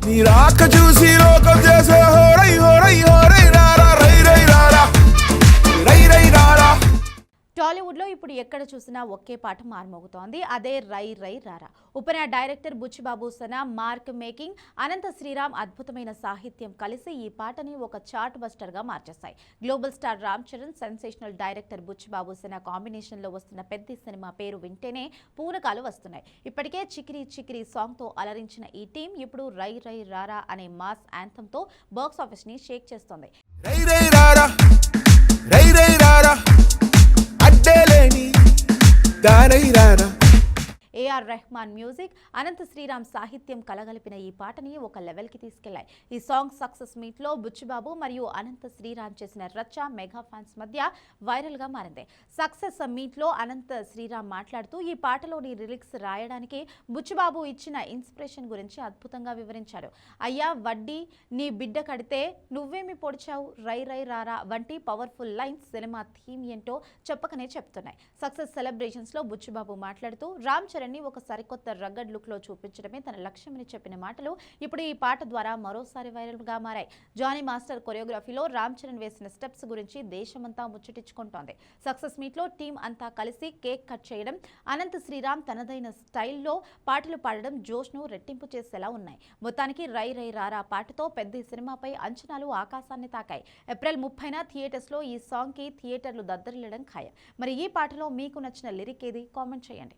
నీ రాక చూసి లోకం చేసే హోరై హోరై హోరై రారా రై రై రారా రై రై రారా. టాలీవుడ్లో ఇప్పుడు ఎక్కడ చూసినా ఒకే పాట మార్మోగుతోంది, అదే రై రై రారా. ఉపన director Buchi Babu Sana mark making, Ananta Sriram అద్భుతమైన సాహిత్యం కలిసి ఈ పాటని ఒక చార్ట్ బస్టర్గా మార్చేశాయి. Global star Ram Charan, sensational director Buchi Babu Sana కాంబినేషన్లో వస్తున్న పెద్ద సినిమా పేరు వింటేనే పూనకాలు వస్తున్నాయి. ఇప్పటికే చికిరి చికిరి సాంగ్తో అలరించిన ఈ టీం ఇప్పుడు రై రై రారా అనే మాస్ యాంథమ్తో బాక్స్ ఆఫీస్ని షేక్ చేస్తోంది. రై రై రారా రై రై రారా అడ్డేలేని దారై రారా. ఏఆర్ రెహమాన్ మ్యూజిక్, అనంత శ్రీరామ్ సాహిత్యం కలగలిపిన ఈ పాటని ఒక లెవెల్కి తీసుకెళ్లాయి. ఈ సాంగ్ సక్సెస్ మీట్లో బుచ్చిబాబు మరియు అనంత శ్రీరామ్ చేసిన రచ్చ మెగా ఫ్యాన్స్ మధ్య వైరల్గా మారింది. సక్సెస్ మీట్లో అనంత శ్రీరామ్ మాట్లాడుతూ ఈ పాటలోని లిరిక్స్ రాయడానికి బుచ్చిబాబు ఇచ్చిన ఇన్స్పిరేషన్ గురించి అద్భుతంగా వివరించారు. అయ్యా వడ్డీ నీ బిడ్డ కడితే నువ్వేమి పొడిచావు రై రై రారా వంటి పవర్ఫుల్ లైన్స్ సినిమా థీమ్ ఏంటో చెప్పకనే చెప్తున్నాయి. సక్సెస్ సెలబ్రేషన్స్లో బుచ్చిబాబు మాట్లాడుతూ రామ్ చరణ్ ఒక సరికొత్త రగ్గడ్ లుక్ లో చూపించడమే తన లక్ష్యమని చెప్పిన మాటలు ఇప్పుడు ఈ పాట ద్వారా మరోసారి వైరల్ గా మారాయి. జానీ మాస్టర్ కొరియోగ్రఫీలో రామ్ చరణ్ వేసిన స్టెప్స్ గురించి దేశమంతా ముచ్చటించుకుంటోంది. సక్సెస్ మీట్ లో టీం అంతా కలిసి కేక్ కట్ చేయడం, అనంత శ్రీరామ్ తనదైన స్టైల్లో పాటలు పాడడం జోష్ ను రెట్టింపు చేసేలా ఉన్నాయి. మొత్తానికి రై రై రారా పాటతో పెద్ద సినిమాపై అంచనాలు ఆకాశాన్ని తాకాయి. ఏప్రిల్ 30న థియేటర్స్ లో ఈ సాంగ్ కి థియేటర్లు దద్దరిల్లడం ఖాయం. మరి ఈ పాటలో మీకు నచ్చిన లిరిక్ ఏది? కామెంట్ చేయండి.